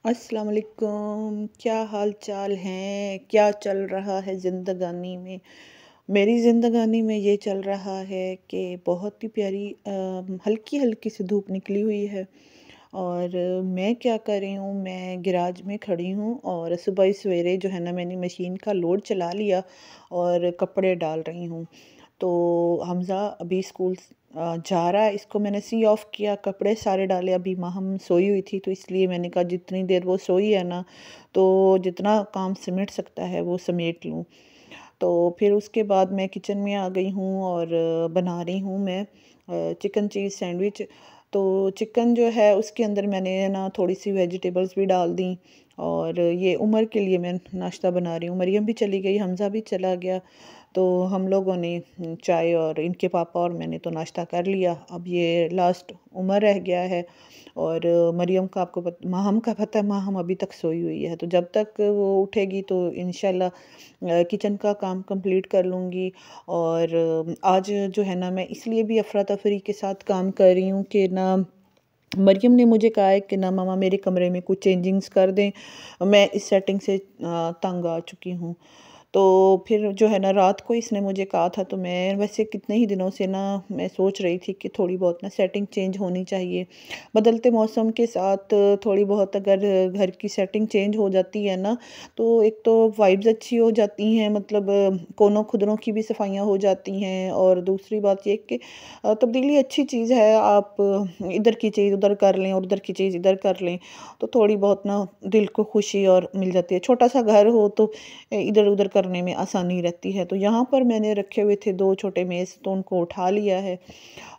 अस्सलाम वालेकुम, क्या हाल चाल हैं? क्या चल रहा है ज़िंदगानी में? मेरी ज़िंदगानी में ये चल रहा है कि बहुत ही प्यारी हल्की-हल्की सी धूप निकली हुई है। और मैं क्या कर रही हूँ, मैं गैराज में खड़ी हूँ और सुबह ही सवेरे जो है ना मैंने मशीन का लोड चला लिया और कपड़े डाल रही हूँ। तो हमज़ा अभी स्कूल जा रहा है, इसको मैंने सी ऑफ किया, कपड़े सारे डाले। अभी माहम सोई हुई थी तो इसलिए मैंने कहा जितनी देर वो सोई है ना, तो जितना काम समेट सकता है वो समेट लूँ। तो फिर उसके बाद मैं किचन में आ गई हूँ और बना रही हूँ मैं चिकन चीज़ सैंडविच। तो चिकन जो है उसके अंदर मैंने ना थोड़ी सी वेजिटेबल्स भी डाल दी और ये उमर के लिए मैं नाश्ता बना रही हूँ। मरियम भी चली गई, हमज़ा भी चला गया। तो हम लोगों ने चाय और इनके पापा और मैंने तो नाश्ता कर लिया। अब ये लास्ट उमर रह गया है और मरियम का आपको माहम का पता है, माहम अभी तक सोई हुई है। तो जब तक वो उठेगी तो इंशाल्लाह किचन का काम कंप्लीट कर लूँगी। और आज जो है ना मैं इसलिए भी अफरा-तफरी के साथ काम कर रही हूँ कि ना मरियम ने मुझे कहा है कि ना मम्मा मेरे कमरे में कुछ चेंजिंग्स कर दें, मैं इस सेटिंग से तंग आ चुकी हूँ। तो फिर जो है ना रात को इसने मुझे कहा था, तो मैं वैसे कितने ही दिनों से ना मैं सोच रही थी कि थोड़ी बहुत ना सेटिंग चेंज होनी चाहिए। बदलते मौसम के साथ थोड़ी बहुत अगर घर की सेटिंग चेंज हो जाती है ना, तो एक तो वाइब्स अच्छी हो जाती हैं, मतलब कोनों खुदरों की भी सफाइयाँ हो जाती हैं। और दूसरी बात ये कि तब्दीली अच्छी चीज़ है, आप इधर की चीज़ उधर कर लें और उधर की चीज़ इधर कर लें, तो थोड़ी बहुत ना दिल को खुशी और मिल जाती है। छोटा-सा घर हो तो इधर-उधर करने में आसानी रहती है। तो यहाँ पर मैंने रखे हुए थे 2 छोटे मेज़, तो उनको उठा लिया है।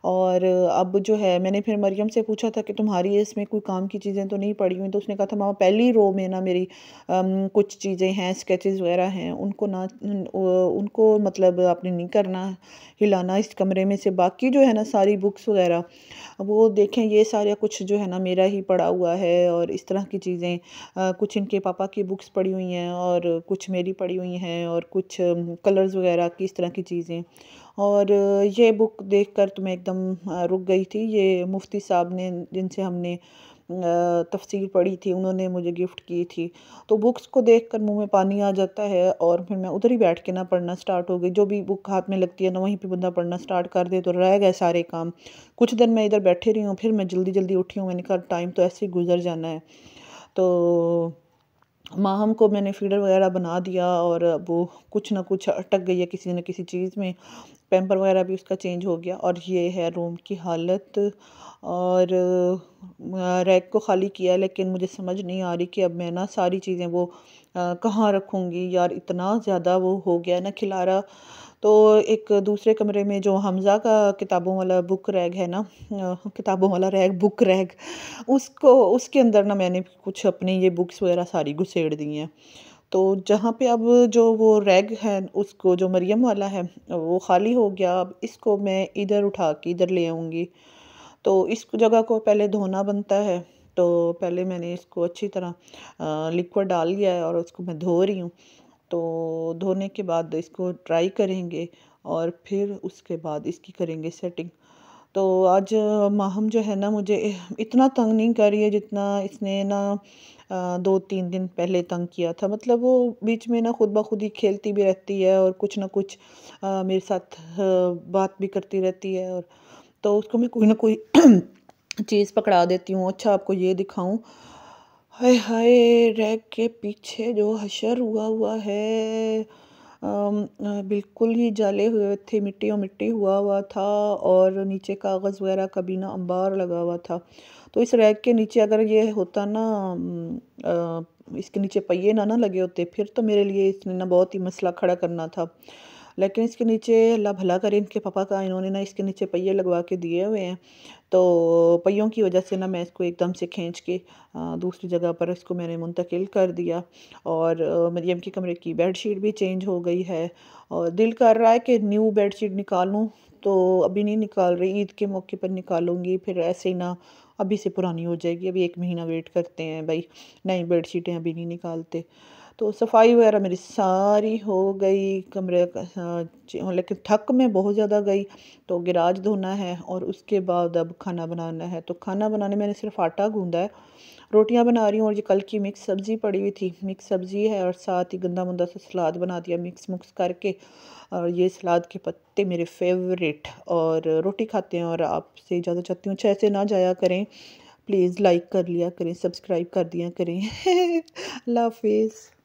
और अब जो है मैंने फिर मरियम से पूछा था कि तुम्हारी इसमें कोई काम की चीज़ें तो नहीं पड़ी हुई? तो उसने कहा था मामा पहली रो में ना मेरी कुछ चीज़ें हैं, स्केचेस वगैरह हैं, उनको ना उनको मतलब आपने नहीं करना, हिलाना इस कमरे में से। बाकी जो है ना सारी बुक्स वगैरह वो देखें, ये सारा कुछ जो है ना मेरा ही पड़ा हुआ है। और इस तरह की चीज़ें कुछ इनके पापा की बुक्स पड़ी हुई हैं और कुछ मेरी पड़ी हुई हैं और कुछ कलर्स वगैरह की इस तरह की चीज़ें। और ये बुक देखकर तो मैं एकदम रुक गई थी। ये मुफ्ती साहब ने, जिनसे हमने तफ़सीर पढ़ी थी, उन्होंने मुझे गिफ्ट की थी। तो बुक्स को देखकर मुँह में पानी आ जाता है और फिर मैं उधर ही बैठ के ना पढ़ना स्टार्ट हो गई। जो भी बुक हाथ में लगती है ना वहीं पे बंदा पढ़ना स्टार्ट कर दे तो रह गए सारे काम। कुछ देर मैं इधर बैठी रही हूँ, फिर मैं जल्दी-जल्दी उठी हूँ, मैंने कहा टाइम तो ऐसे ही गुज़र जाना है। तो माहम को मैंने फ़ीडर वग़ैरह बना दिया और अब वो कुछ ना कुछ अटक गई है किसी न किसी चीज़ में। पैम्पर वग़ैरह भी उसका चेंज हो गया और ये है रूम की हालत। और रैक को ख़ाली किया, लेकिन मुझे समझ नहीं आ रही कि अब मैं ना सारी चीज़ें वो कहाँ रखूँगी? यार इतना ज़्यादा वो हो गया है ना खिलारा। तो एक दूसरे कमरे में जो हमज़ा का किताबों वाला बुक रैक है ना, किताबों वाला रैक, बुक रैक, उसको उसके अंदर ना मैंने कुछ अपनी ये बुक्स वग़ैरह सारी घुसेड़ दी हैं। तो जहाँ पे अब जो वो रैक है, उसको जो मरियम वाला है वो खाली हो गया। अब इसको मैं इधर उठा के इधर ले आऊँगी। तो इस जगह को पहले धोना बनता है। तो पहले मैंने इसको अच्छी तरह लिक्विड डाल लिया है और उसको मैं धो रही हूँ। तो धोने के बाद इसको ड्राई करेंगे और फिर उसके बाद इसकी करेंगे सेटिंग। तो आज माहम जो है ना मुझे इतना तंग नहीं कर रही है जितना इसने ना 2-3 दिन पहले तंग किया था। मतलब वो बीच में ना खुद ब खुद ही खेलती भी रहती है और कुछ ना कुछ मेरे साथ बात भी करती रहती है। और तो उसको मैं कोई ना कोई चीज़ पकड़ा देती हूँ। अच्छा आपको ये दिखाऊँ, हाय हाय! रैक के पीछे जो हशर हुआ हुआ है, बिल्कुल ही जले हुए थे, मिट्टी हुआ हुआ था और नीचे कागज़ वगैरह का भी ना अंबार लगा हुआ था। तो इस रैक के नीचे अगर ये होता ना, इसके नीचे पहिए ना लगे होते, फिर तो मेरे लिए इसने ना बहुत ही मसला खड़ा करना था। लेकिन इसके नीचे अल्लाह भला करे, इनके पापा का इन्होंने ना इसके नीचे पहिए लगवा के दिए हुए हैं। तो पहियों की वजह से ना मैं इसको एकदम से खींच के दूसरी जगह पर इसको मैंने मुंतकिल कर दिया। और मरियम के कमरे की बेडशीट भी चेंज हो गई है और दिल कर रहा है कि न्यू बेडशीट निकालूं, तो अभी नहीं निकाल रही, ईद के मौके पर निकालूंगी। फिर ऐसे ही ना अभी से पुरानी हो जाएगी। अभी 1 महीना वेट करते हैं भाई, नई बेडशीटें अभी नहीं निकालते। तो सफाई वगैरह मेरी सारी हो गई कमरे का। हाँ लेकिन थक मैं बहुत ज़्यादा गई। तो गिराज धोना है और उसके बाद अब खाना बनाना है। तो खाना बनाने मैंने सिर्फ आटा गूंदा है, रोटियां बना रही हूँ। और ये कल की मिक्स सब्ज़ी पड़ी हुई थी, मिक्स सब्ज़ी है और साथ ही गंदा मुंदा सा सलाद बना दिया मिक्स मुक्स करके। और ये सलाद के पत्ते मेरे फेवरेट। और रोटी खाते हैं। और आपसे इजाज़त चाहती हूँ, अच्छा ऐसे ना जाया करें प्लीज़, लाइक कर लिया करें, सब्सक्राइब कर दिया करें। अल्लाह हाफिज़।